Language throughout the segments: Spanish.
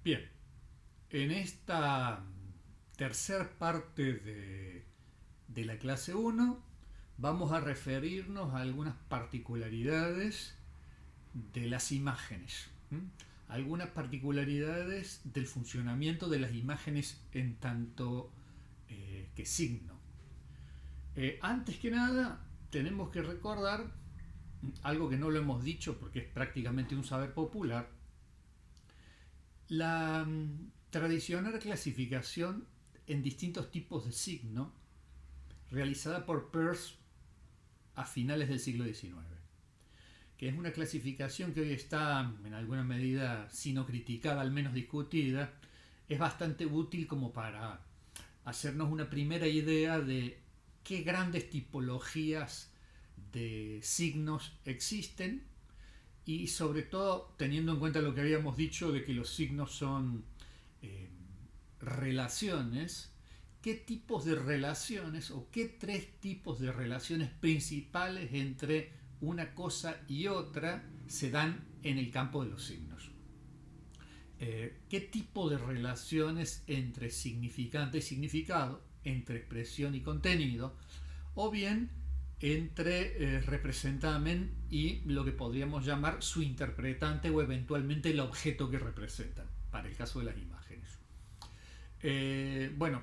Bien, en esta tercer parte de la clase uno vamos a referirnos a algunas particularidades de las imágenes, algunas particularidades del funcionamiento de las imágenes en tanto que signo. Antes que nada, tenemos que recordar algo que no lo hemos dicho porque es prácticamente un saber popular: la tradicional clasificación en distintos tipos de signo realizada por Peirce a finales del siglo XIX, que es una clasificación que hoy está en alguna medida, si no criticada, al menos discutida. Es bastante útil como para hacernos una primera idea de qué grandes tipologías de signos existen, y sobre todo teniendo en cuenta lo que habíamos dicho de que los signos son eh, relaciones, qué tipos de relaciones o qué tres tipos de relaciones principales entre una cosa y otra se dan en el campo de los signos. ¿Qué tipo de relaciones entre significante y significado, entre expresión y contenido, o bien entre representamen y lo que podríamos llamar su interpretante o eventualmente el objeto que representan, para el caso de las imágenes? Bueno,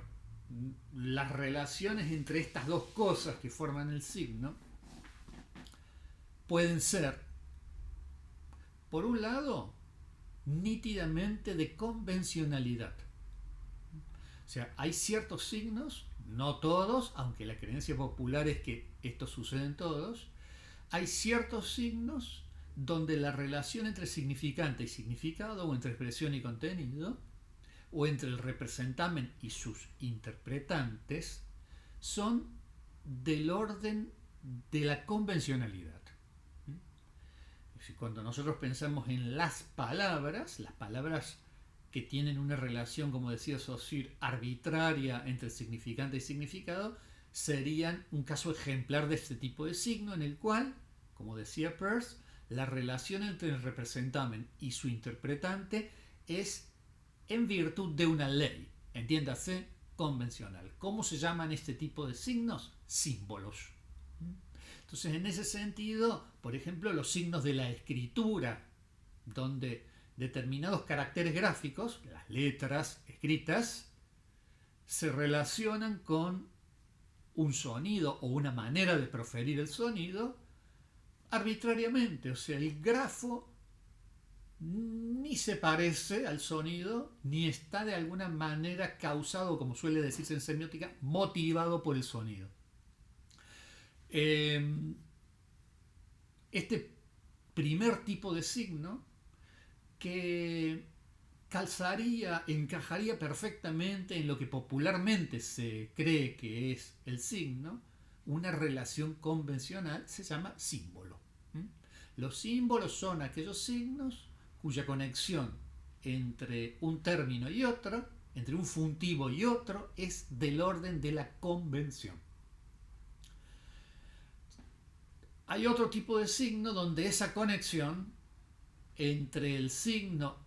las relaciones entre estas dos cosas que forman el signo pueden ser, por un lado, nítidamente de convencionalidad. O sea, hay ciertos signos, no todos, aunque la creencia popular es que esto sucede en todos. Hay ciertos signos donde la relación entre significante y significado, o entre expresión y contenido, o entre el representamen y sus interpretantes, son del orden de la convencionalidad. Cuando nosotros pensamos en las palabras que tienen una relación, como decía Saussure, arbitraria entre significante y significado, serían un caso ejemplar de este tipo de signo, en el cual, como decía Peirce, la relación entre el representamen y su interpretante es en virtud de una ley, entiéndase, convencional. ¿Cómo se llaman este tipo de signos? Símbolos. Entonces, en ese sentido, por ejemplo, los signos de la escritura, donde determinados caracteres gráficos, las letras escritas, se relacionan con un sonido o una manera de proferir el sonido arbitrariamente. O sea, el grafo ni se parece al sonido, ni está de alguna manera causado, como suele decirse en semiótica, motivado por el sonido. Este primer tipo de signo, que encajaría perfectamente en lo que popularmente se cree que es el signo, una relación convencional, se llama símbolo. Los símbolos son aquellos signos cuya conexión entre un término y otro, entre un funtivo y otro, es del orden de la convención. Hay otro tipo de signo donde esa conexión entre el signo,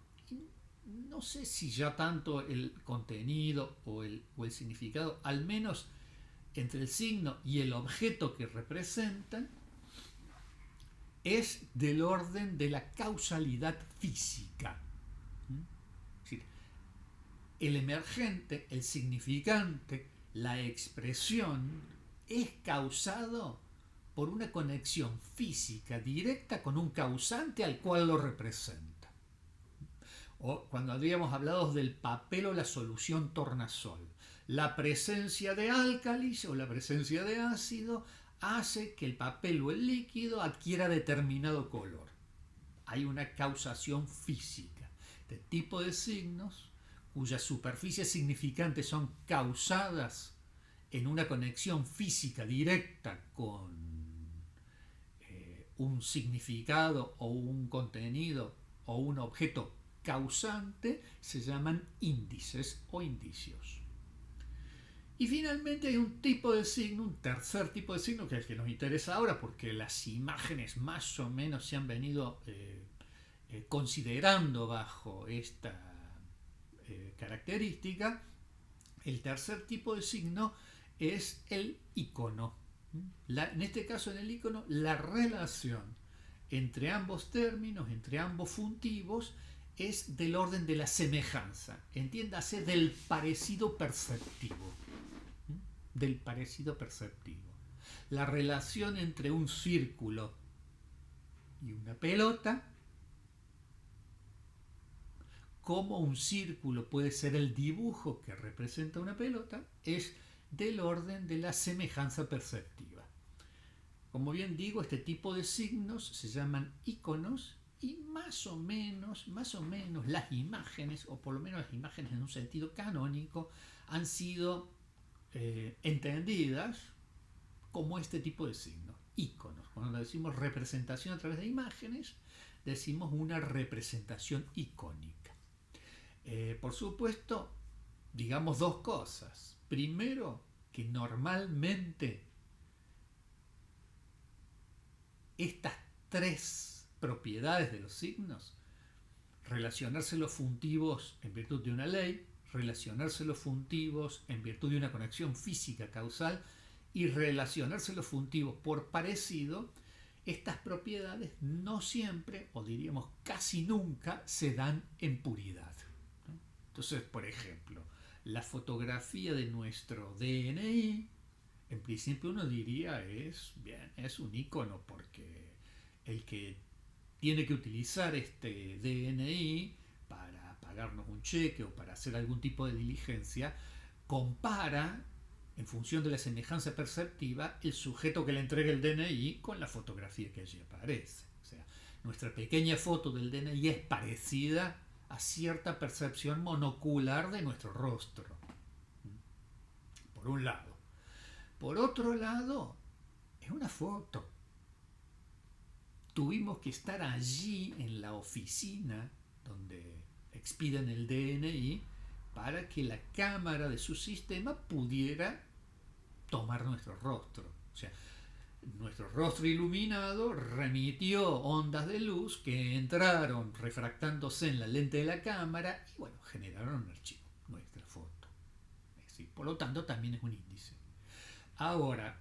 no sé si ya tanto el contenido o el significado, al menos entre el signo y el objeto que representan, es del orden de la causalidad física. Es decir, el emergente, el significante, la expresión, es causado por una conexión física directa con un causante al cual lo representa. O cuando habíamos hablado del papel o la solución tornasol, la presencia de álcalis o la presencia de ácido hace que el papel o el líquido adquiera determinado color. Hay una causación física. Este tipo de signos, cuyas superficies significantes son causadas en una conexión física directa con un significado o un contenido o un objeto causante, se llaman índices o indicios. Y finalmente hay un tipo de signo, un tercer tipo de signo, que es el que nos interesa ahora, porque las imágenes más o menos se han venido considerando bajo esta característica, el tercer tipo de signo es el icono. En este caso, en el icono, la relación entre ambos términos, entre ambos funtivos, es del orden de la semejanza, entiéndase del parecido perceptivo. Del parecido perceptivo. La relación entre un círculo y una pelota, como un círculo puede ser el dibujo que representa una pelota, es del orden de la semejanza perceptiva. Como bien digo, este tipo de signos se llaman iconos y más o menos las imágenes, o por lo menos las imágenes en un sentido canónico, han sido entendidas como este tipo de signos, iconos. Cuando decimos representación a través de imágenes, decimos una representación icónica. Por supuesto, digamos dos cosas. Primero, que normalmente estas tres propiedades de los signos, relacionarse los funtivos en virtud de una ley, relacionarse los funtivos en virtud de una conexión física causal y relacionarse los funtivos por parecido, estas propiedades no siempre, o diríamos casi nunca, se dan en puridad. Entonces, por ejemplo, la fotografía de nuestro DNI, en principio uno diría es un icono, porque el que tiene que utilizar este DNI para pagarnos un cheque o para hacer algún tipo de diligencia, compara, en función de la semejanza perceptiva, el sujeto que le entrega el DNI con la fotografía que allí aparece. O sea, nuestra pequeña foto del DNI es parecida a cierta percepción monocular de nuestro rostro, por un lado. Por otro lado, es una foto. Tuvimos que estar allí en la oficina donde expiden el DNI para que la cámara de su sistema pudiera tomar nuestro rostro. O sea, nuestro rostro iluminado remitió ondas de luz que entraron refractándose en la lente de la cámara y bueno, generaron un archivo, nuestra foto. Por lo tanto, también es un índice. Ahora,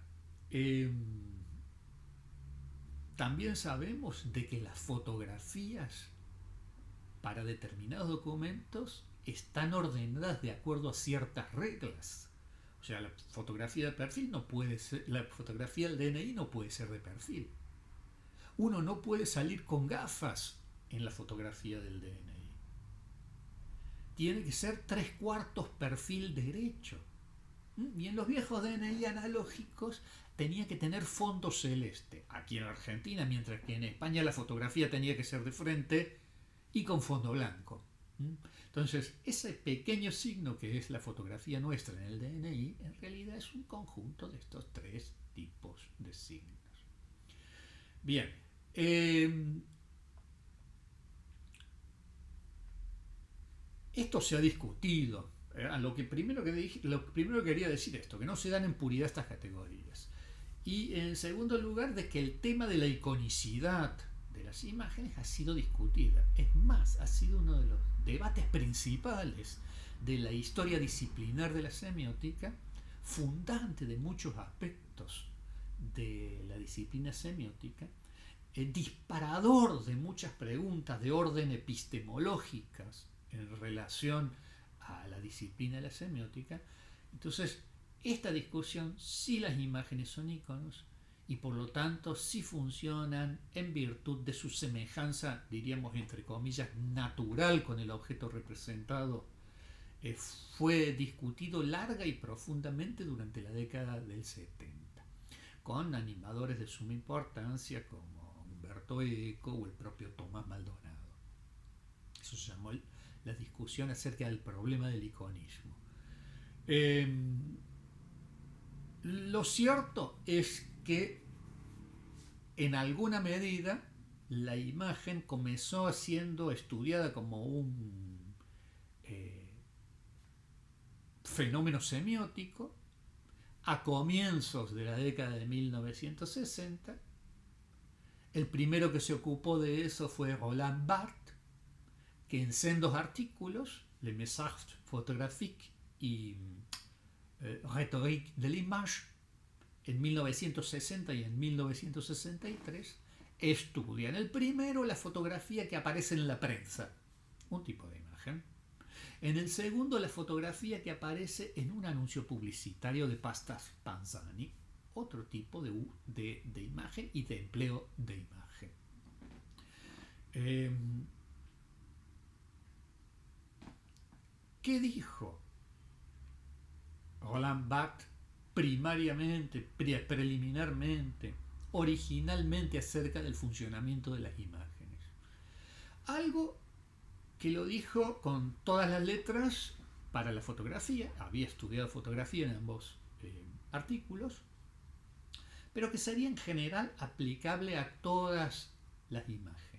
también sabemos de que las fotografías para determinados documentos están ordenadas de acuerdo a ciertas reglas. O sea, la fotografía de perfil no puede ser, la fotografía del DNI no puede ser de perfil. Uno no puede salir con gafas en la fotografía del DNI. Tiene que ser 3/4 perfil derecho. Y en los viejos DNI analógicos tenía que tener fondo celeste. Aquí en Argentina, mientras que en España la fotografía tenía que ser de frente y con fondo blanco. Entonces, ese pequeño signo que es la fotografía nuestra en el DNI, en realidad es un conjunto de estos tres tipos de signos. Bien, esto se ha discutido. Lo primero que quería decir esto, que no se dan en puridad estas categorías. Y en segundo lugar, de que el tema de la iconicidad de las imágenes ha sido discutida. Es más, ha sido uno de los debates principales de la historia disciplinar de la semiótica, fundante de muchos aspectos de la disciplina semiótica, disparador de muchas preguntas de orden epistemológicas en relación a la disciplina de la semiótica. Entonces, esta discusión, si las imágenes son iconos, y por lo tanto si funcionan en virtud de su semejanza, diríamos entre comillas, natural con el objeto representado, fue discutido larga y profundamente durante la década del 70, con animadores de suma importancia como Umberto Eco o el propio Tomás Maldonado. Eso se llamó la discusión acerca del problema del iconismo. Lo cierto es que en alguna medida la imagen comenzó siendo estudiada como un fenómeno semiótico a comienzos de la década de 1960. El primero que se ocupó de eso fue Roland Barthes, que en sendos artículos, Le Message Photographique y Rhétorique de l'image, en 1960 y en 1963, estudian el primero la fotografía que aparece en la prensa, un tipo de imagen. En el segundo, la fotografía que aparece en un anuncio publicitario de pastas Panzani, otro tipo de imagen y de empleo de imagen. ¿Qué dijo Roland Barthes primariamente, preliminarmente, originalmente acerca del funcionamiento de las imágenes? Algo que lo dijo con todas las letras para la fotografía, había estudiado fotografía en ambos artículos, pero que sería en general aplicable a todas las imágenes.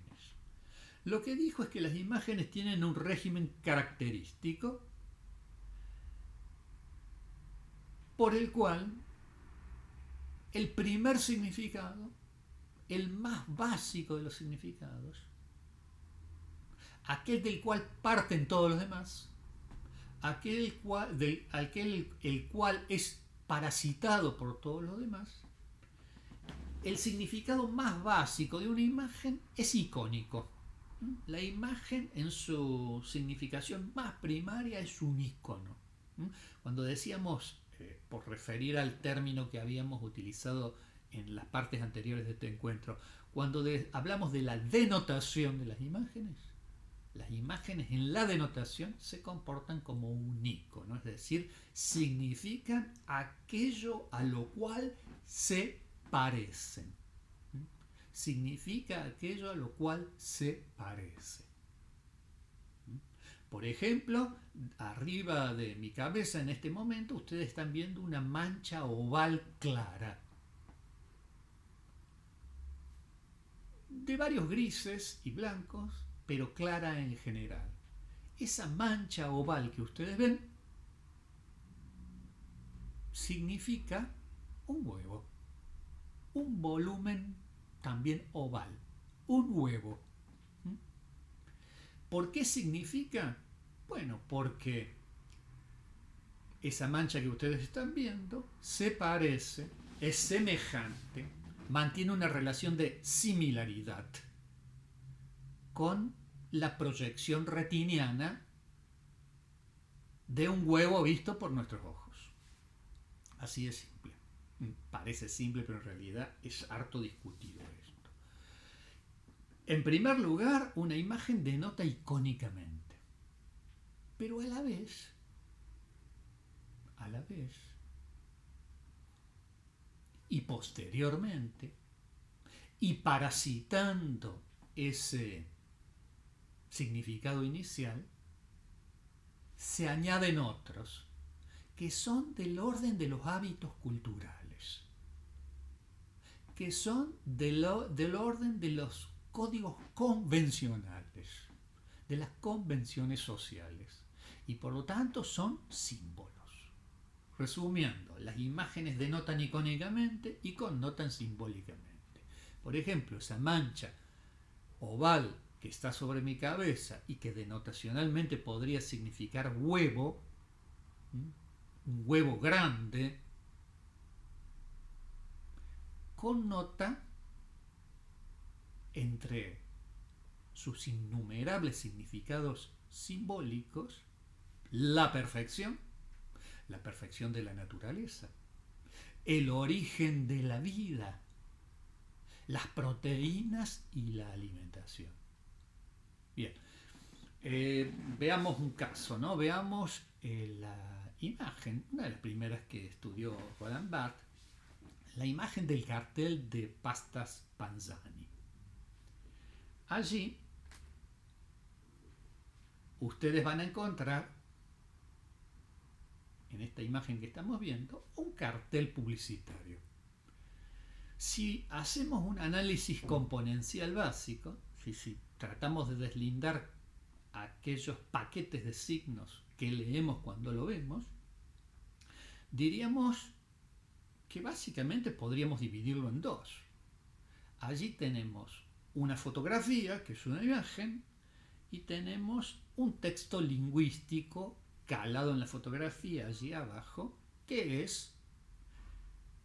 Lo que dijo es que las imágenes tienen un régimen característico por el cual el primer significado, el más básico de los significados, aquel del cual parten todos los demás, el cual es parasitado por todos los demás, el significado más básico de una imagen es icónico. La imagen en su significación más primaria es un icono. Cuando decíamos, por referir al término que habíamos utilizado en las partes anteriores de este encuentro, cuando hablamos de la denotación de las imágenes en la denotación se comportan como un icono, es decir, significan aquello a lo cual se parecen. Significa aquello a lo cual se parece. Por ejemplo, arriba de mi cabeza en este momento ustedes están viendo una mancha oval clara, de varios grises y blancos, pero clara en general. Esa mancha oval que ustedes ven significa un huevo, un volumen también oval, un huevo. ¿Por qué significa? Bueno, porque esa mancha que ustedes están viendo se parece, es semejante, mantiene una relación de similaridad con la proyección retiniana de un huevo visto por nuestros ojos. Así de simple. Parece simple, pero en realidad es harto discutido esto. En primer lugar, una imagen denota icónicamente, pero a la vez, y posteriormente, y parasitando ese significado inicial, se añaden otros que son del orden de los hábitos culturales, que son del orden de los códigos convencionales, de las convenciones sociales, y por lo tanto son símbolos. Resumiendo, las imágenes denotan icónicamente y connotan simbólicamente. Por ejemplo, esa mancha oval que está sobre mi cabeza y que denotacionalmente podría significar huevo, un huevo grande, connota entre sus innumerables significados simbólicos la perfección de la naturaleza, el origen de la vida, las proteínas y la alimentación. Bien, veamos un caso, ¿no? Veamos la imagen, una de las primeras que estudió Roland Barthes, la imagen del cartel de pastas Panzani. Allí ustedes van a encontrar, en esta imagen que estamos viendo, un cartel publicitario. Si hacemos un análisis componencial básico, si tratamos de deslindar aquellos paquetes de signos que leemos cuando lo vemos, diríamos que básicamente podríamos dividirlo en dos. Allí tenemos una fotografía, que es una imagen, y tenemos un texto lingüístico calado en la fotografía allí abajo, que es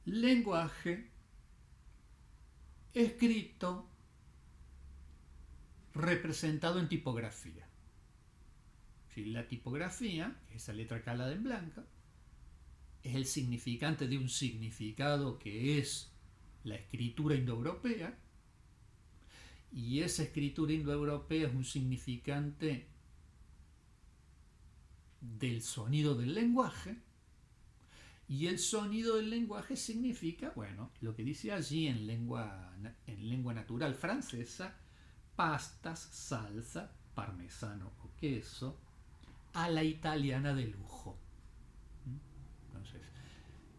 lenguaje escrito representado en tipografía. Si la tipografía, esa letra calada en blanca, es el significante de un significado que es la escritura indoeuropea, y esa escritura indoeuropea es un significante del sonido del lenguaje, y el sonido del lenguaje significa, bueno, lo que dice allí en lengua natural francesa, pastas, salsa, parmesano o queso, a la italiana de lujo. Entonces,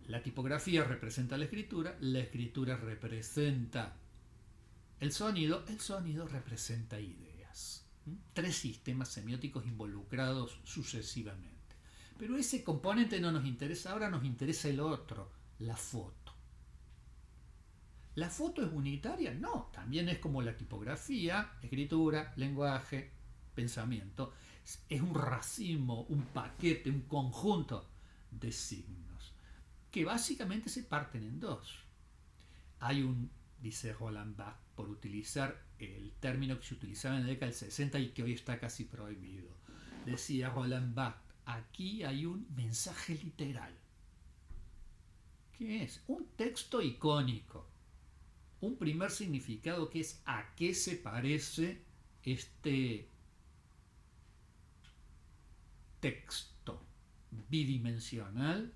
la tipografía representa la escritura representa el sonido representa ideas. Tres sistemas semióticos involucrados sucesivamente. Pero ese componente no nos interesa ahora, nos interesa el otro, la foto. ¿La foto es unitaria? No, también es como la tipografía, escritura, lenguaje, pensamiento. Es un racimo, un paquete, un conjunto de signos que básicamente se parten en dos. Hay un, dice Roland Barthes, por utilizar el término que se utilizaba en la década del 60 y que hoy está casi prohibido. Decía Roland Barthes, aquí hay un mensaje literal. ¿Qué es? Un texto icónico. Un primer significado que es a qué se parece este texto bidimensional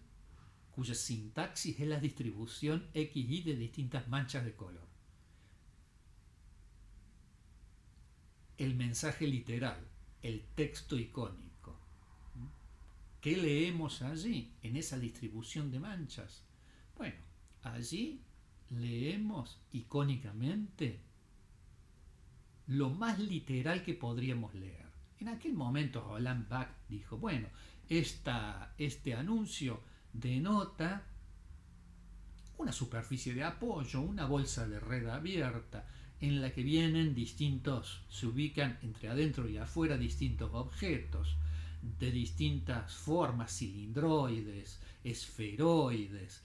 cuya sintaxis es la distribución XY de distintas manchas de color. El mensaje literal, el texto icónico. ¿Qué leemos allí en esa distribución de manchas? Bueno, allí leemos icónicamente lo más literal que podríamos leer. En aquel momento Roland Barthes dijo, bueno, este anuncio denota una superficie de apoyo, una bolsa de red abierta en la que vienen se ubican entre adentro y afuera distintos objetos de distintas formas, cilindroides, esferoides,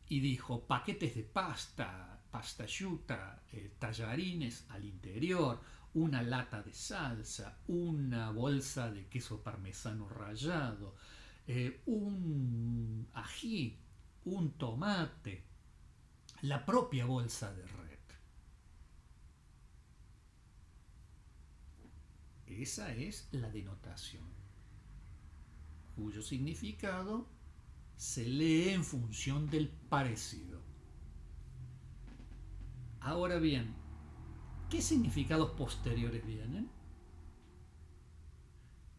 y dijo paquetes de pasta asciutta, tallarines al interior, una lata de salsa, una bolsa de queso parmesano rallado, un ají, un tomate, la propia bolsa de red. Esa es la denotación, cuyo significado se lee en función del parecido. Ahora bien, ¿qué significados posteriores vienen?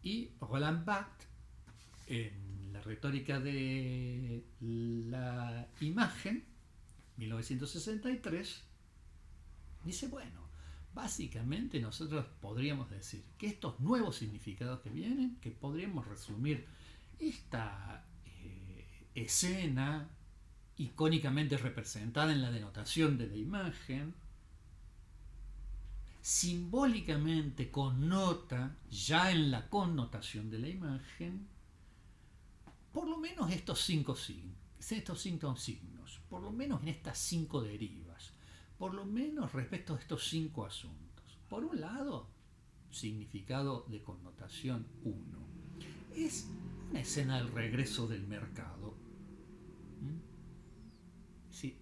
Y Roland Barthes, en la retórica de la imagen, 1963, dice, bueno, básicamente nosotros podríamos decir que estos nuevos significados que vienen, que podríamos resumir esta escena icónicamente representada en la denotación de la imagen, simbólicamente connota, ya en la connotación de la imagen, por lo menos estos cinco signos, por lo menos en estas cinco derivas, por lo menos respecto a estos cinco asuntos. Por un lado, significado de connotación 1. Es una escena del regreso del mercado. Sí.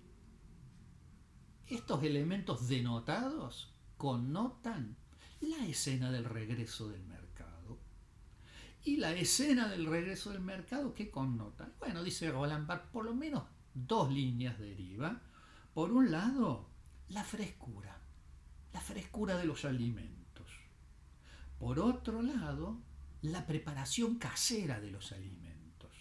Estos elementos denotados connotan la escena del regreso del mercado. ¿Y la escena del regreso del mercado qué connota? Bueno, dice Roland Barthes, por lo menos dos líneas deriva. Por un lado, la frescura de los alimentos. Por otro lado, la preparación casera de los alimentos.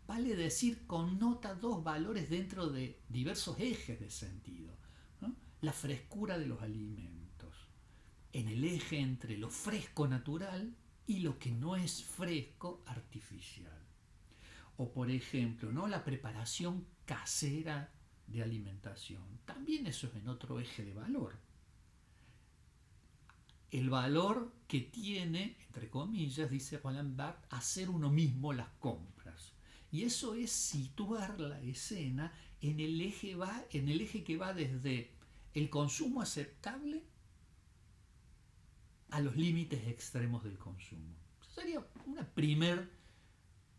Vale decir, connota dos valores dentro de diversos ejes de sentido, ¿no? La frescura de los alimentos, en el eje entre lo fresco natural y lo que no es fresco artificial. O por ejemplo, ¿no? La preparación casera de alimentación. También eso es en otro eje de valor. el valor que tiene, entre comillas, dice Roland Barthes, hacer uno mismo las compras. Y eso es situar la escena en el eje que va desde el consumo aceptable a los límites extremos del consumo. Eso sería una primer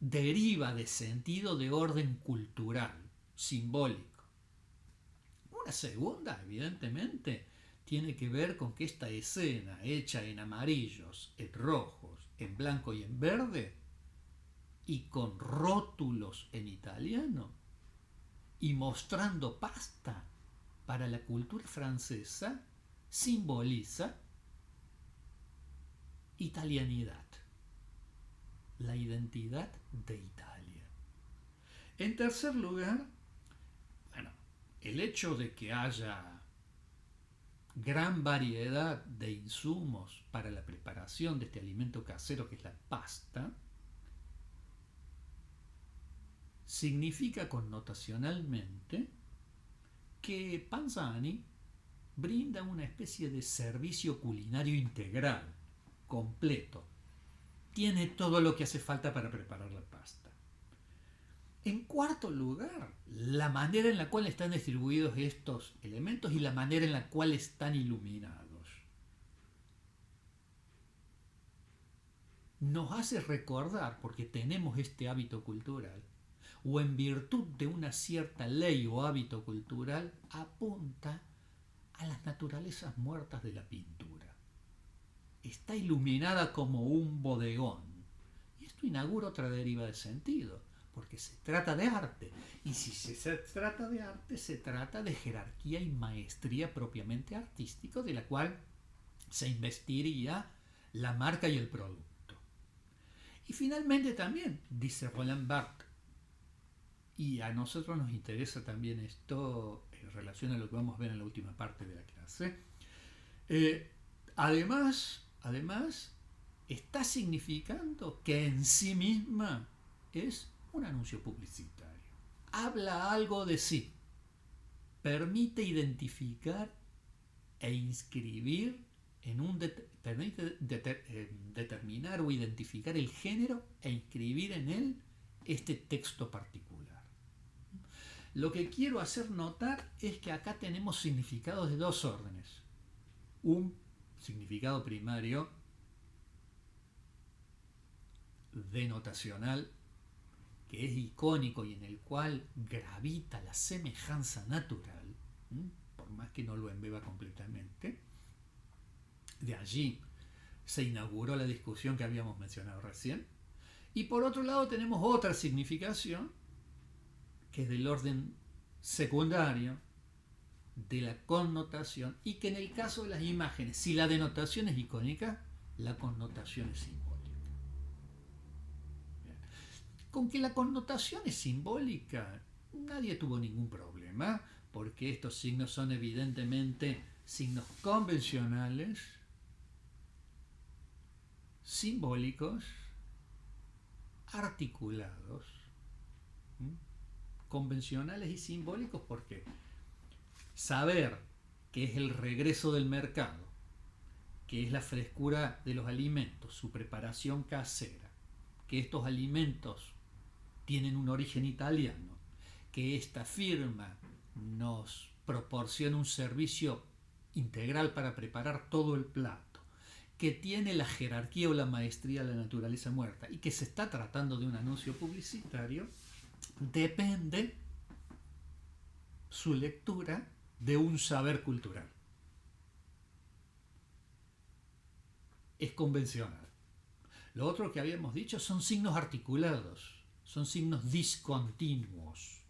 deriva de sentido de orden cultural, simbólico. Una segunda, evidentemente, tiene que ver con que esta escena, hecha en amarillos, en rojos, en blanco y en verde, y con rótulos en italiano, y mostrando pasta para la cultura francesa, simboliza italianidad, la identidad de Italia. En tercer lugar, bueno, el hecho de que haya gran variedad de insumos para la preparación de este alimento casero que es la pasta, significa connotacionalmente que Panzani brinda una especie de servicio culinario integral, completo. Tiene todo lo que hace falta para preparar la pasta. En cuarto lugar, la manera en la cual están distribuidos estos elementos y la manera en la cual están iluminados nos hace recordar, porque tenemos este hábito cultural, o en virtud de una cierta ley o hábito cultural, apunta a las naturalezas muertas de la pintura. Está iluminada como un bodegón. Y esto inaugura otra deriva de sentido, porque se trata de arte. Y si se trata de arte, se trata de jerarquía y maestría propiamente artístico, de la cual se investiría la marca y el producto. Y finalmente también, dice Roland Barthes, y a nosotros nos interesa también esto en relación a lo que vamos a ver en la última parte de la clase, además, está significando que en sí misma es un anuncio publicitario. Habla algo de sí, permite identificar e inscribir permite determinar o identificar el género e inscribir en él este texto particular. Lo que quiero hacer notar es que acá tenemos significados de dos órdenes. Un significado primario denotacional, que es icónico y en el cual gravita la semejanza natural, por más que no lo embeba completamente. De allí se inauguró la discusión que habíamos mencionado recién. Y por otro lado tenemos otra significación que es del orden secundario de la connotación, y que en el caso de las imágenes, si la denotación es icónica, la connotación es simbólica. Bien. Con que la connotación es simbólica, nadie tuvo ningún problema, porque estos signos son evidentemente signos convencionales, simbólicos, articulados, convencionales y simbólicos, porque saber que es el regreso del mercado, que es la frescura de los alimentos, su preparación casera, que estos alimentos tienen un origen italiano, que esta firma nos proporciona un servicio integral para preparar todo el plato, que tiene la jerarquía o la maestría de la naturaleza muerta y que se está tratando de un anuncio publicitario, depende su lectura de un saber cultural. Es convencional. Lo otro que habíamos dicho son signos articulados, son signos discontinuos.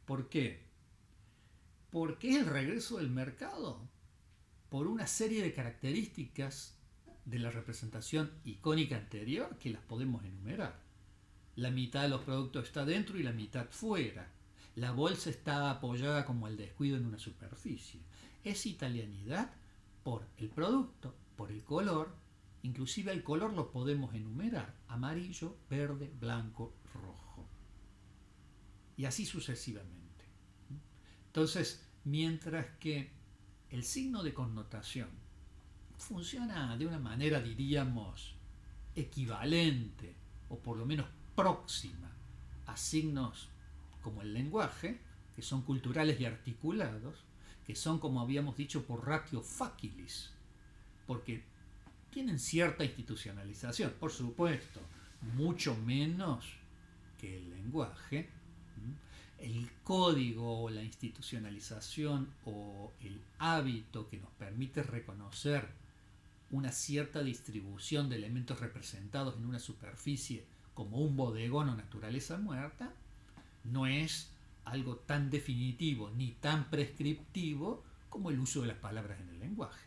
¿Por qué? Porque es el regreso del mercado por una serie de características de la representación icónica anterior que las podemos enumerar. La mitad de los productos está dentro y la mitad fuera. La bolsa está apoyada como al descuido en una superficie. Es italianidad por el producto, por el color. Inclusive el color lo podemos enumerar: amarillo, verde, blanco, rojo. Y así sucesivamente. Entonces, mientras que el signo de connotación funciona de una manera, diríamos, equivalente o por lo menos próxima a signos como el lenguaje, que son culturales y articulados, que son, como habíamos dicho, por ratio facilis, porque tienen cierta institucionalización, por supuesto, mucho menos que el lenguaje. El código o la institucionalización o el hábito que nos permite reconocer una cierta distribución de elementos representados en una superficie como un bodegón o naturaleza muerta no es algo tan definitivo ni tan prescriptivo como el uso de las palabras en el lenguaje,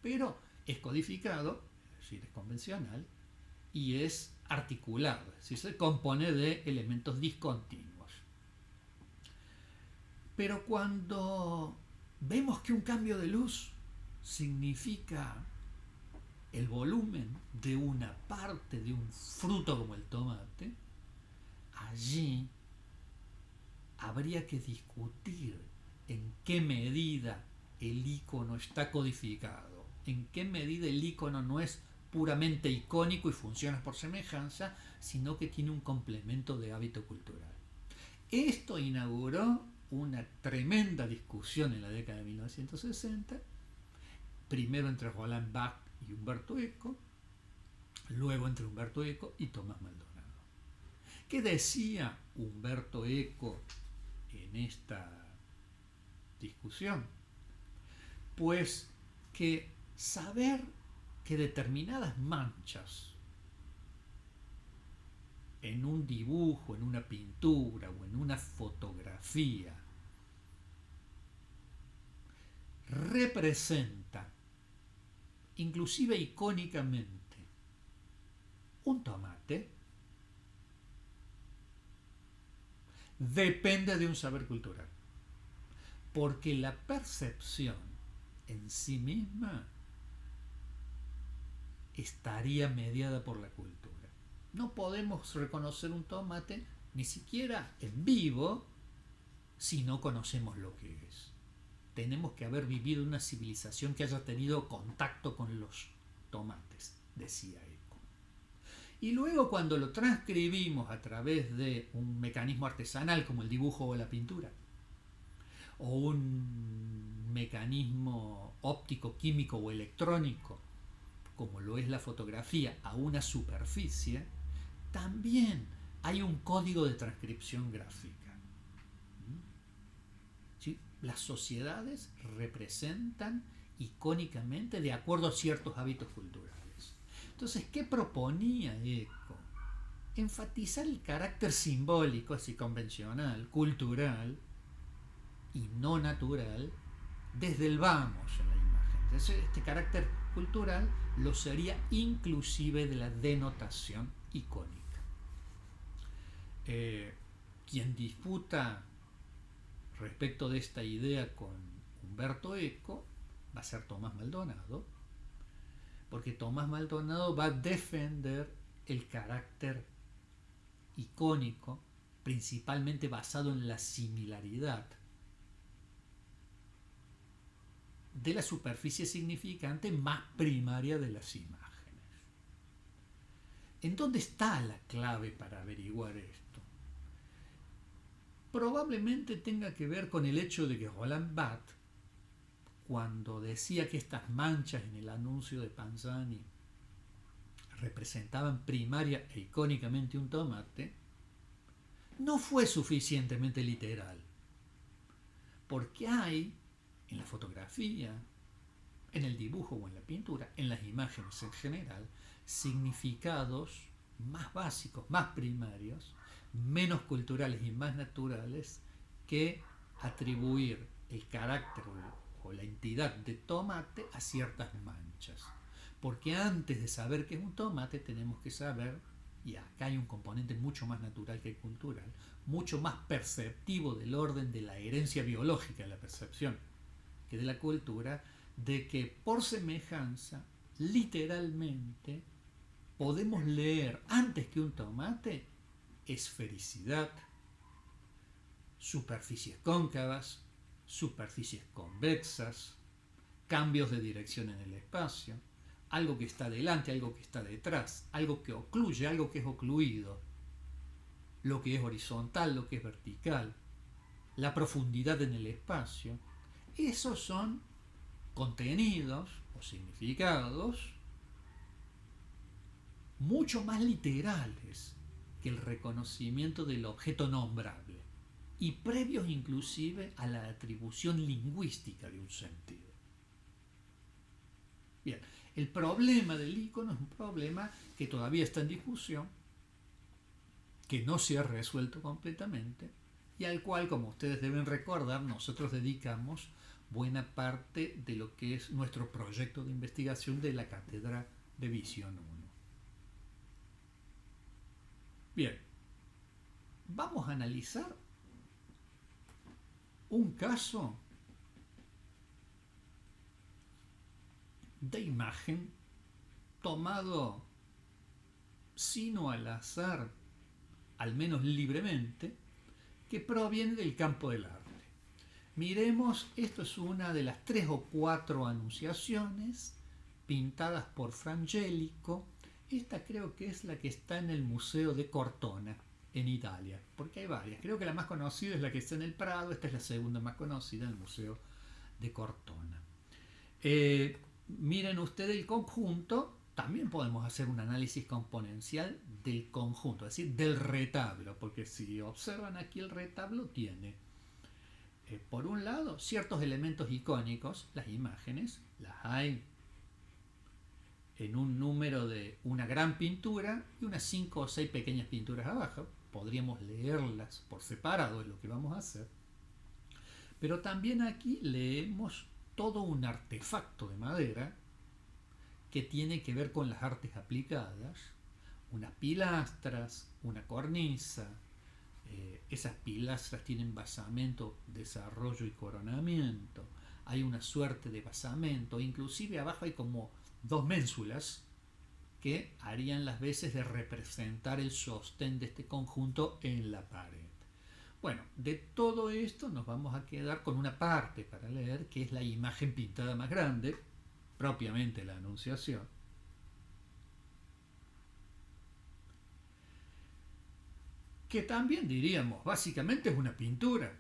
pero es codificado, es decir, es convencional y es articulado, es decir, se compone de elementos discontinuos. Pero cuando vemos que un cambio de luz significa el volumen de una parte de un fruto como el tomate, allí habría que discutir en qué medida el icono está codificado, en qué medida el icono no es puramente icónico y funciona por semejanza, sino que tiene un complemento de hábito cultural. Esto inauguró una tremenda discusión en la década de 1960, primero entre Roland Barthes y Umberto Eco, luego entre Umberto Eco y Tomás Maldonado. ¿Qué decía Umberto Eco en esta discusión? Pues que saber que determinadas manchas en un dibujo, en una pintura o en una fotografía representa, inclusive icónicamente, un tomate, depende de un saber cultural, porque la percepción en sí misma estaría mediada por la cultura. No podemos reconocer un tomate ni siquiera en vivo si no conocemos lo que es. Tenemos que haber vivido una civilización que haya tenido contacto con los tomates, decía Eco. Y luego cuando lo transcribimos a través de un mecanismo artesanal como el dibujo o la pintura, o un mecanismo óptico, químico o electrónico, como lo es la fotografía, a una superficie, también hay un código de transcripción gráfica. ¿Sí? Las sociedades representan icónicamente de acuerdo a ciertos hábitos culturales. Entonces, ¿qué proponía Eco? Enfatizar el carácter simbólico, así convencional, cultural y no natural, desde el vamos en la imagen. Entonces, este carácter cultural lo sería inclusive de la denotación icónica. Quien disputa respecto de esta idea con Umberto Eco va a ser Tomás Maldonado, porque Tomás Maldonado va a defender el carácter icónico, principalmente basado en la similaridad de la superficie significante más primaria de las imágenes. ¿En dónde está la clave para averiguar esto? Probablemente tenga que ver con el hecho de que Roland Barthes, cuando decía que estas manchas en el anuncio de Panzani representaban primaria e icónicamente un tomate, no fue suficientemente literal, porque hay en la fotografía, en el dibujo o en la pintura, en las imágenes en general, significados más básicos, más primarios, menos culturales y más naturales que atribuir el carácter o la entidad de tomate a ciertas manchas. Porque antes de saber qué es un tomate tenemos que saber, y acá hay un componente mucho más natural que cultural, mucho más perceptivo del orden de la herencia biológica de la percepción que de la cultura, de que por semejanza, literalmente, podemos leer antes que un tomate esfericidad, superficies cóncavas, superficies convexas, cambios de dirección en el espacio, algo que está delante, algo que está detrás, algo que ocluye, algo que es ocluido, lo que es horizontal, lo que es vertical, la profundidad en el espacio. Esos son contenidos o significados mucho más literales que el reconocimiento del objeto nombrable y previos inclusive a la atribución lingüística de un sentido. Bien, el problema del icono es un problema que todavía está en discusión, que no se ha resuelto completamente y al cual, como ustedes deben recordar, nosotros dedicamos buena parte de lo que es nuestro proyecto de investigación de la Cátedra de Visión 1. Bien, vamos a analizar un caso de imagen tomado sino al azar, al menos libremente, que proviene del campo del arte. Miremos, esto es una de las 3 o 4 anunciaciones pintadas por Frangelico. Esta creo que es la que está en el Museo de Cortona, en Italia, porque hay varias. Creo que la más conocida es la que está en el Prado, esta es la segunda más conocida, en el Museo de Cortona. Miren ustedes el conjunto, también podemos hacer un análisis componencial del conjunto, es decir, del retablo, porque si observan aquí el retablo tiene, por un lado, ciertos elementos icónicos, las imágenes, las hay en un número de una gran pintura y unas 5 o 6 pequeñas pinturas abajo. Podríamos leerlas por separado, es lo que vamos a hacer. Pero también aquí leemos todo un artefacto de madera que tiene que ver con las artes aplicadas, unas pilastras, una cornisa. Esas pilastras tienen basamento, desarrollo y coronamiento. Hay una suerte de basamento, inclusive abajo hay como 2 ménsulas que harían las veces de representar el sostén de este conjunto en la pared. Bueno, de todo esto nos vamos a quedar con una parte para leer, que es la imagen pintada más grande, propiamente la Anunciación. Que también diríamos, básicamente es una pintura.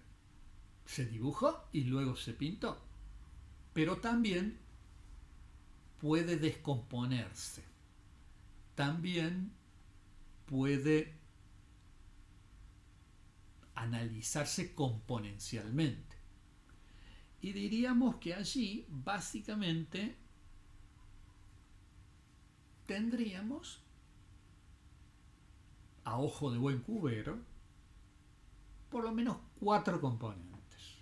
Se dibujó y luego se pintó. Pero también puede descomponerse. También puede analizarse componencialmente. Y diríamos que allí básicamente tendríamos, a ojo de buen cubero, por lo menos 4 componentes.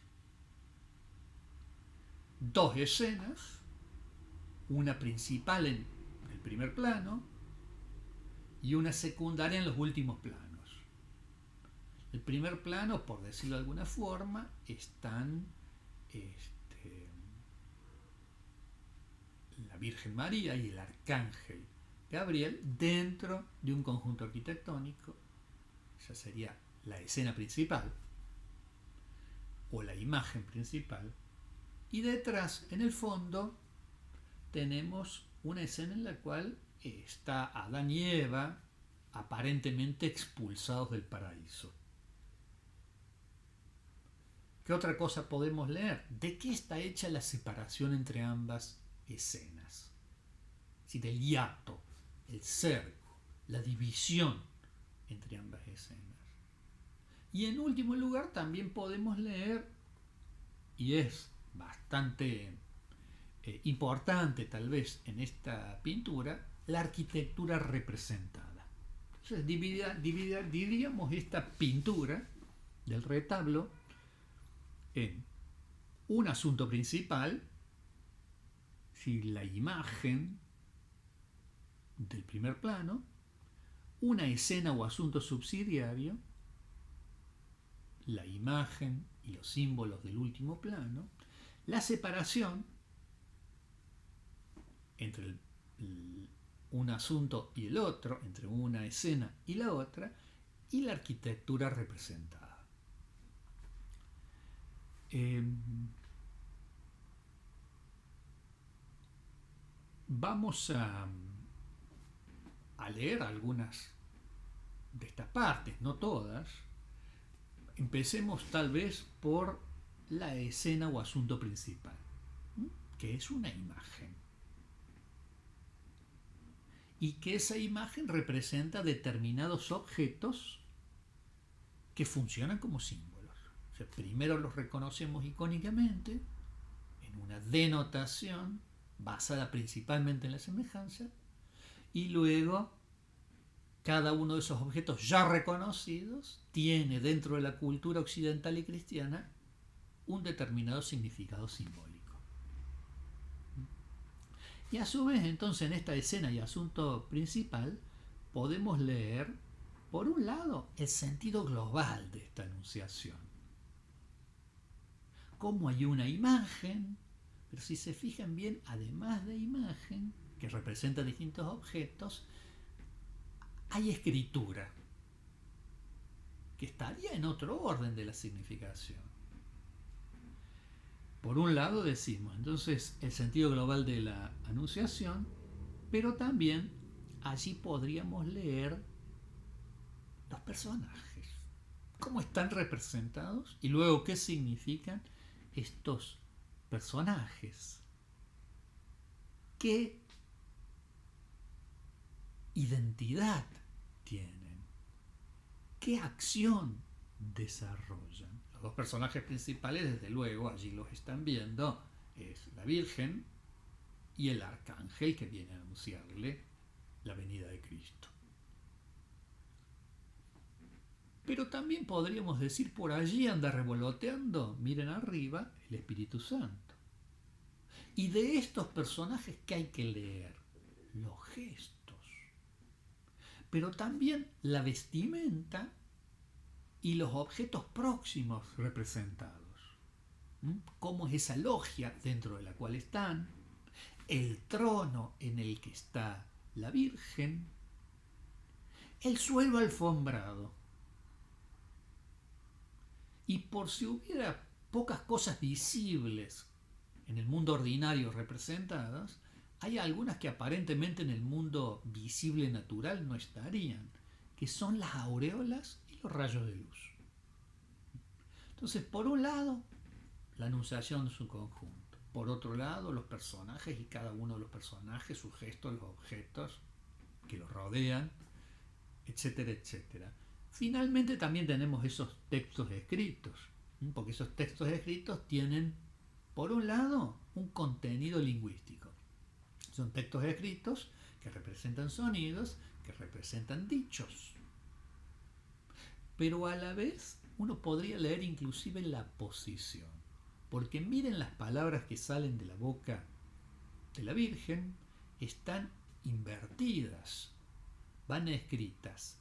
2 escenas, una principal en el primer plano y una secundaria en los últimos planos. El primer plano, por decirlo de alguna forma, están la Virgen María y el Arcángel Gabriel dentro de un conjunto arquitectónico. Esa sería la escena principal o la imagen principal. Y detrás, en el fondo, tenemos una escena en la cual está Adán y Eva aparentemente expulsados del paraíso. ¿Qué otra cosa podemos leer? ¿De qué está hecha la separación entre ambas escenas? Es decir, el hiato, el cerco, la división entre ambas escenas. Y en último lugar también podemos leer, y es bastante importante tal vez en esta pintura, la arquitectura representada. Entonces diríamos esta pintura del retablo en un asunto principal, si la imagen del primer plano, una escena o asunto subsidiario, la imagen y los símbolos del último plano, la separación entre un asunto y el otro, entre una escena y la otra, y la arquitectura representada. Vamos a leer algunas de estas partes, no todas. Empecemos tal vez por la escena o asunto principal, que es una imagen. Y que esa imagen representa determinados objetos que funcionan como símbolos. O sea, primero los reconocemos icónicamente, en una denotación basada principalmente en la semejanza, y luego cada uno de esos objetos ya reconocidos tiene dentro de la cultura occidental y cristiana un determinado significado simbólico. Y a su vez, entonces, en esta escena y asunto principal, podemos leer, por un lado, el sentido global de esta anunciación. Cómo hay una imagen, pero si se fijan bien, además de imagen, que representa distintos objetos, hay escritura, que estaría en otro orden de la significación. Por un lado decimos, entonces, el sentido global de la anunciación, pero también allí podríamos leer los personajes, cómo están representados y luego qué significan estos personajes, qué identidad tienen, qué acción desarrollan. Los dos personajes principales, desde luego, allí los están viendo, es la Virgen y el arcángel que viene a anunciarle la venida de Cristo. Pero también podríamos decir, por allí anda revoloteando, miren arriba, el Espíritu Santo. Y de estos personajes, ¿qué hay que leer? Los gestos. Pero también la vestimenta y los objetos próximos representados. Cómo es esa logia dentro de la cual están, el trono en el que está la Virgen, el suelo alfombrado. Y por si hubiera pocas cosas visibles en el mundo ordinario representadas, hay algunas que aparentemente en el mundo visible natural no estarían, que son las aureolas y los rayos de luz. Entonces, por un lado, la anunciación en su conjunto. Por otro lado, los personajes y cada uno de los personajes, sus gestos, los objetos que los rodean, etcétera, etcétera. Finalmente también tenemos esos textos escritos, porque esos textos escritos tienen, por un lado, un contenido lingüístico. Son textos escritos que representan sonidos, que representan dichos. Pero a la vez uno podría leer inclusive la posición. Porque miren las palabras que salen de la boca de la Virgen, están invertidas, van escritas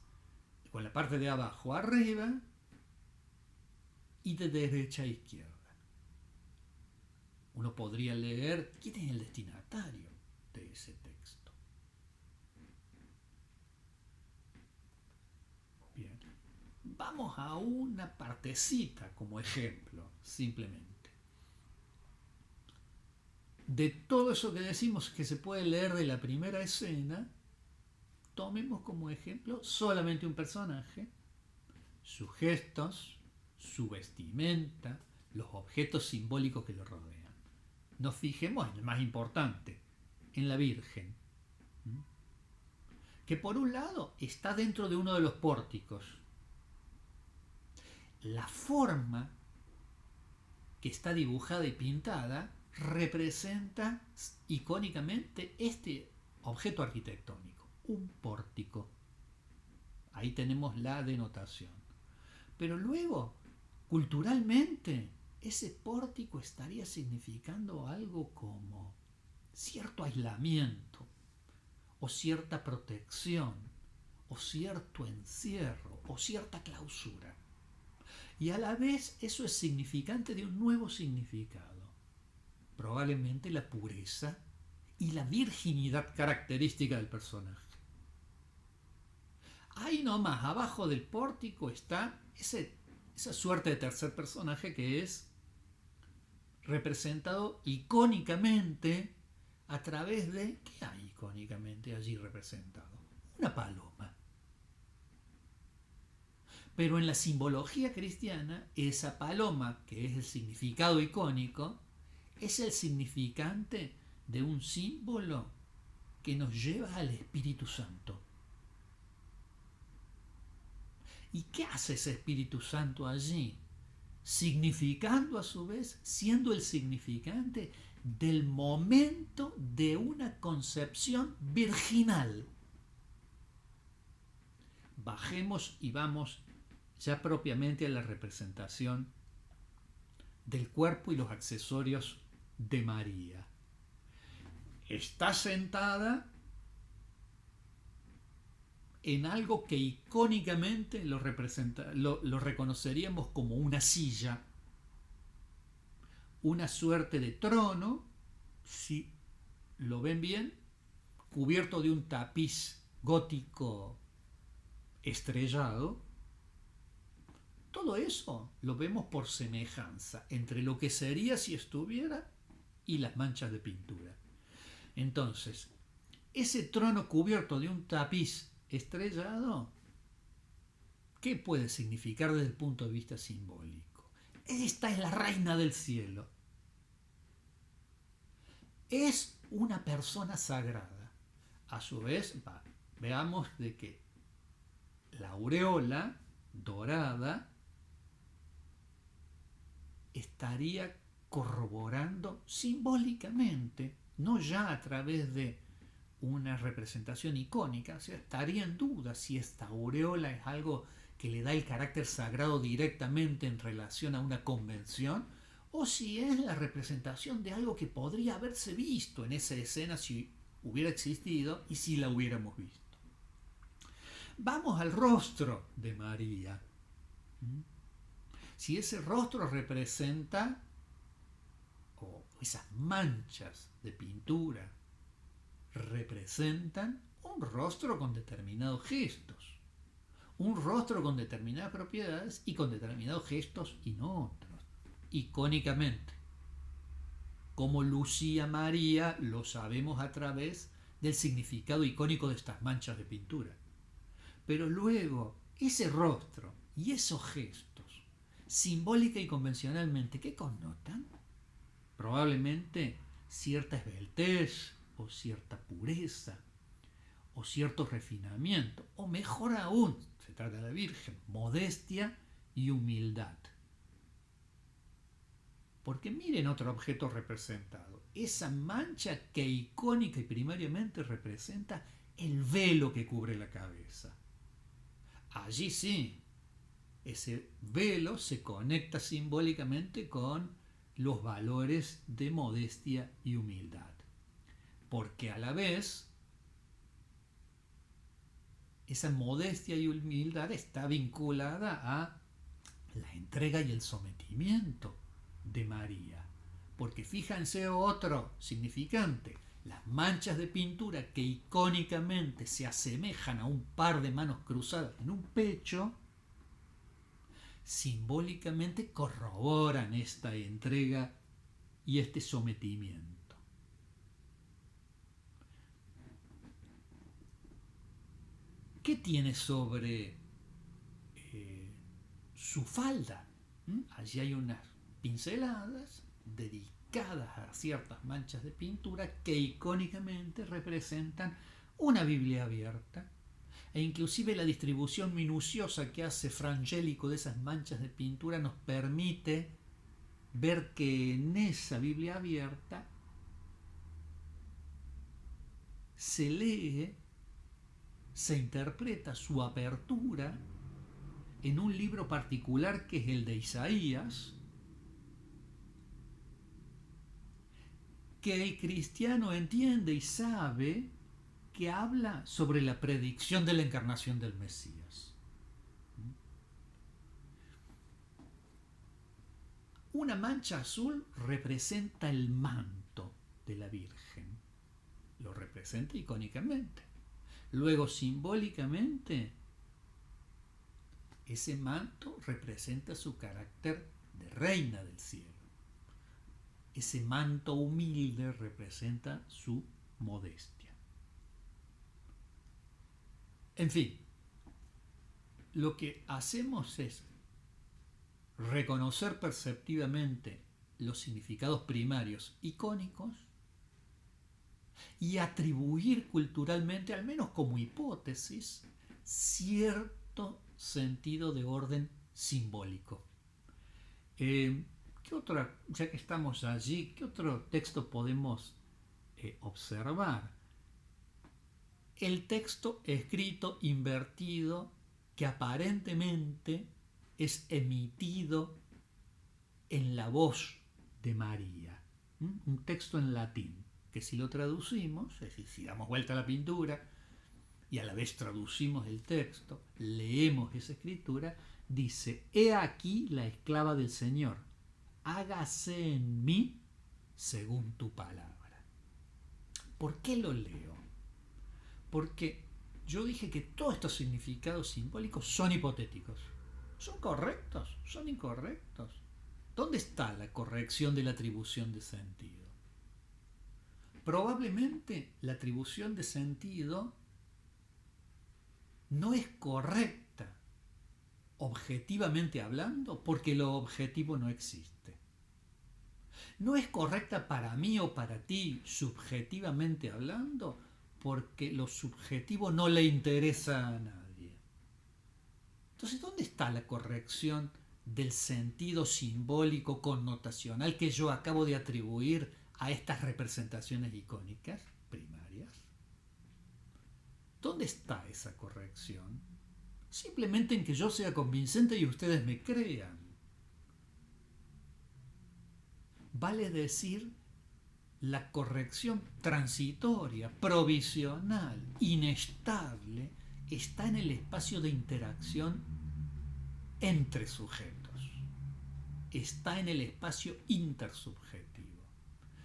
con la parte de abajo arriba y de derecha a izquierda. Uno podría leer quién es el destinatario de ese texto. Bien, vamos a una partecita como ejemplo, simplemente. De todo eso que decimos que se puede leer de la primera escena, tomemos como ejemplo solamente un personaje, sus gestos, su vestimenta, los objetos simbólicos que lo rodean. Nos fijemos en el más importante, en la Virgen, que por un lado está dentro de uno de los pórticos. La forma que está dibujada y pintada representa icónicamente este objeto arquitectónico, un pórtico. Ahí tenemos la denotación. Pero luego, culturalmente, ese pórtico estaría significando algo como cierto aislamiento, o cierta protección, o cierto encierro, o cierta clausura. Y a la vez eso es significante de un nuevo significado. Probablemente la pureza y la virginidad característica del personaje. Ahí nomás, abajo del pórtico, está esa suerte de tercer personaje que es representado icónicamente a través de, ¿qué hay icónicamente allí representado? Una paloma. Pero en la simbología cristiana, esa paloma, que es el significado icónico, es el significante de un símbolo que nos lleva al Espíritu Santo. ¿Y qué hace ese Espíritu Santo allí? Significando a su vez, siendo el significante del momento de una concepción virginal. Bajemos y vamos ya propiamente a la representación del cuerpo y los accesorios de María. Está sentada en algo que icónicamente lo reconoceríamos como una silla, una suerte de trono, si lo ven bien, cubierto de un tapiz gótico estrellado. Todo eso lo vemos por semejanza entre lo que sería si estuviera y las manchas de pintura. Entonces, ese trono cubierto de un tapiz estrellado, ¿qué puede significar desde el punto de vista simbólico? Esta es la reina del cielo. Es una persona sagrada. A su vez, veamos de que la aureola dorada estaría corroborando simbólicamente, no ya a través de una representación icónica, o sea, estaría en duda si esta aureola es algo que le da el carácter sagrado directamente en relación a una convención, o si es la representación de algo que podría haberse visto en esa escena si hubiera existido y si la hubiéramos visto. Vamos al rostro de María. Si ese rostro representa, o esas manchas de pintura representan un rostro con determinados gestos, un rostro con determinadas propiedades y con determinados gestos y no otros. Icónicamente, como lucía María, lo sabemos a través del significado icónico de estas manchas de pintura. Pero luego, ese rostro y esos gestos, simbólica y convencionalmente, ¿qué connotan? Probablemente cierta esbeltez, o cierta pureza, o cierto refinamiento, o mejor aún, se trata de la Virgen, modestia y humildad. Porque miren otro objeto representado, esa mancha que icónica y primariamente representa el velo que cubre la cabeza. Allí sí, ese velo se conecta simbólicamente con los valores de modestia y humildad. Porque a la vez, esa modestia y humildad está vinculada a la entrega y el sometimiento de María. Porque fíjense otro significante, las manchas de pintura que icónicamente se asemejan a un par de manos cruzadas en un pecho, simbólicamente corroboran esta entrega y este sometimiento. ¿Qué tiene sobre su falda? Allí hay unas pinceladas dedicadas a ciertas manchas de pintura que icónicamente representan una Biblia abierta, e inclusive la distribución minuciosa que hace Frangélico de esas manchas de pintura nos permite ver que en esa Biblia abierta se lee, se interpreta su apertura en un libro particular que es el de Isaías, que el cristiano entiende y sabe que habla sobre la predicción de la encarnación del Mesías. Una mancha azul representa el manto de la Virgen, lo representa icónicamente. Luego, simbólicamente, ese manto representa su carácter de reina del cielo. ese manto humilde representa su modestia. En fin, lo que hacemos es reconocer perceptivamente los significados primarios icónicos y atribuir culturalmente, al menos como hipótesis, cierto sentido de orden simbólico. ¿Qué otra, ya que estamos allí, qué otro texto podemos observar? El texto escrito invertido que aparentemente es emitido en la voz de María. Un texto en latín, que si lo traducimos, es decir, si damos vuelta a la pintura y a la vez traducimos el texto, leemos esa escritura, dice: he aquí la esclava del Señor, hágase en mí según tu palabra. ¿Por qué lo leo? Porque yo dije que todos estos significados simbólicos son hipotéticos. ¿Son correctos? ¿Son incorrectos? ¿Dónde está la corrección de la atribución de sentido? Probablemente la atribución de sentido no es correcta, objetivamente hablando, porque lo objetivo no existe. No es correcta para mí o para ti, subjetivamente hablando, porque lo subjetivo no le interesa a nadie. Entonces, ¿dónde está la corrección del sentido simbólico connotacional que yo acabo de atribuir a estas representaciones icónicas primarias? ¿Dónde está esa corrección? Simplemente en que yo sea convincente y ustedes me crean. Vale decir, la corrección transitoria, provisional, inestable, está en el espacio de interacción entre sujetos. Está en el espacio intersubjetivo.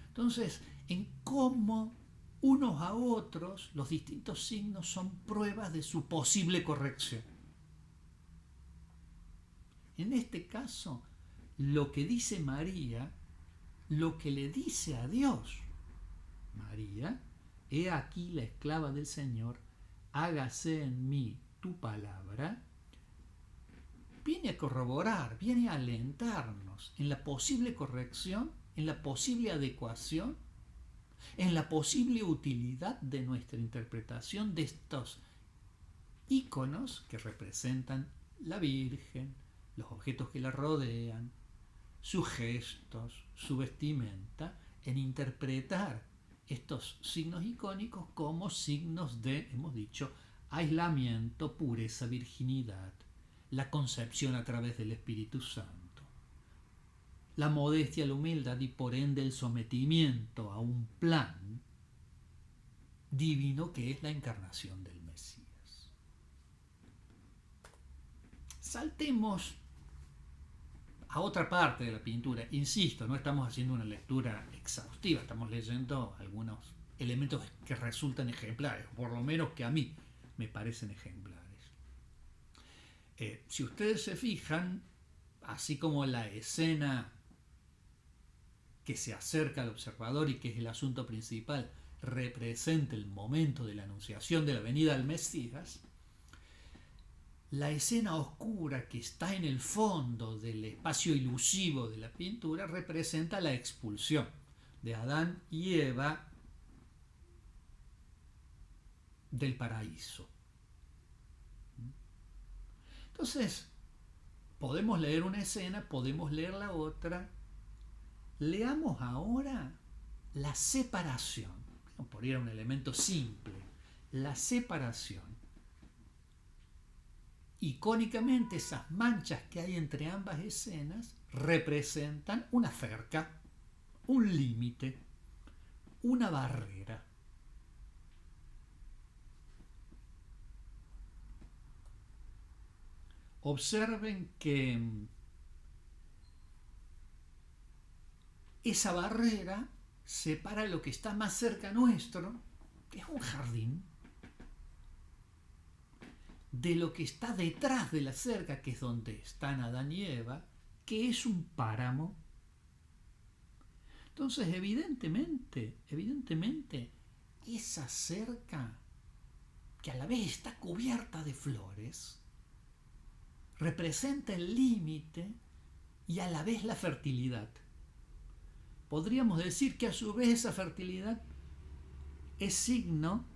Entonces, en cómo unos a otros los distintos signos son pruebas de su posible corrección. En este caso, lo que dice María, lo que le dice a Dios: María, he aquí la esclava del Señor, hágase en mí tu palabra, viene a corroborar, viene a alentarnos en la posible corrección, en la posible adecuación, en la posible utilidad de nuestra interpretación de estos íconos que representan la Virgen, los objetos que la rodean, sus gestos, su vestimenta, en interpretar estos signos icónicos como signos de, hemos dicho, aislamiento, pureza, virginidad, la concepción a través del Espíritu Santo, la modestia, la humildad y por ende el sometimiento a un plan divino que es la encarnación del Mesías. Saltemos a otra parte de la pintura. Insisto, no estamos haciendo una lectura exhaustiva, estamos leyendo algunos elementos que resultan ejemplares, por lo menos que a mí me parecen ejemplares. Si ustedes se fijan, así como la escena que se acerca al observador y que es el asunto principal representa el momento de la anunciación de la venida del Mesías, la escena oscura que está en el fondo del espacio ilusivo de la pintura representa la expulsión de Adán y Eva del paraíso. Entonces, podemos leer una escena, podemos leer la otra. Leamos ahora la separación, por ir a un elemento simple, la separación. Icónicamente, esas manchas que hay entre ambas escenas representan una cerca, un límite, una barrera. Observen que esa barrera separa lo que está más cerca nuestro, que es un jardín, de lo que está detrás de la cerca, que es donde están Adán y Eva, que es un páramo. Entonces, evidentemente, esa cerca, que a la vez está cubierta de flores, representa el límite y a la vez la fertilidad. Podríamos decir que a su vez esa fertilidad es signo,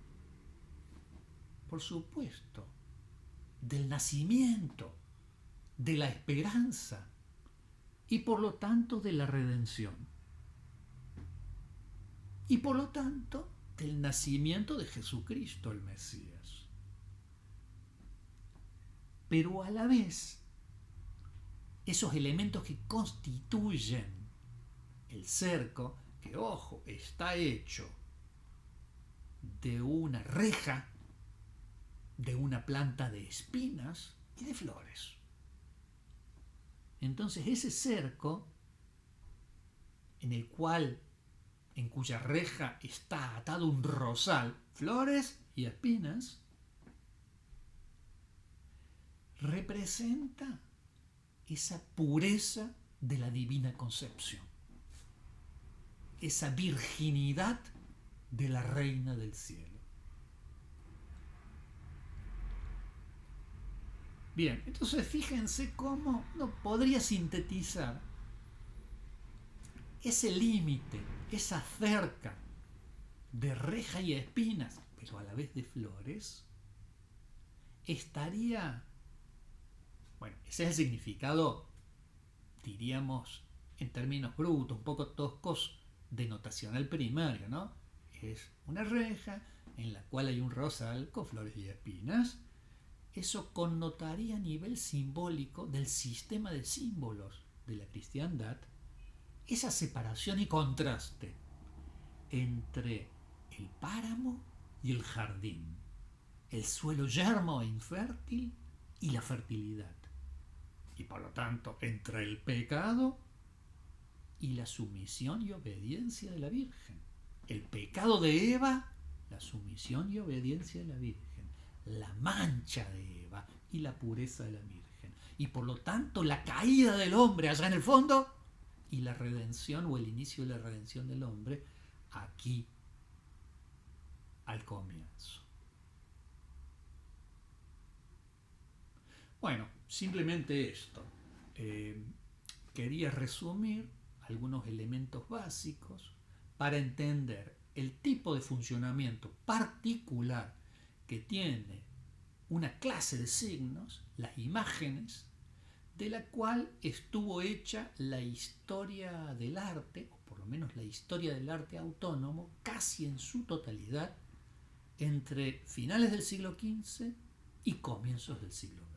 por supuesto, del nacimiento, de la esperanza y por lo tanto de la redención. Y por lo tanto del nacimiento de Jesucristo el Mesías. Pero a la vez, esos elementos que constituyen el cerco, que ojo, está hecho de una reja, de una planta de espinas y de flores. Entonces ese cerco, en cuya reja está atado un rosal, flores y espinas, representa esa pureza de la divina concepción, esa virginidad de la Reina del Cielo. Bien, entonces fíjense cómo uno podría sintetizar ese límite, esa cerca de reja y espinas, pero a la vez de flores, estaría, bueno, ese es el significado, diríamos, en términos brutos, un poco toscos, denotacional primario, ¿no? Es una reja en la cual hay un rosal con flores y espinas. Eso connotaría a nivel simbólico del sistema de símbolos de la cristiandad esa separación y contraste entre el páramo y el jardín, el suelo yermo e infértil y la fertilidad, y por lo tanto entre el pecado y la sumisión y obediencia de la Virgen, el pecado de Eva, la sumisión y obediencia de la Virgen, la mancha de Eva y la pureza de la Virgen, y por lo tanto la caída del hombre allá en el fondo y la redención o el inicio de la redención del hombre aquí al comienzo. Bueno, simplemente esto. Quería resumir algunos elementos básicos para entender el tipo de funcionamiento particular que tiene una clase de signos, las imágenes, de la cual estuvo hecha la historia del arte, o por lo menos la historia del arte autónomo, casi en su totalidad, entre finales del siglo XV y comienzos del siglo XX.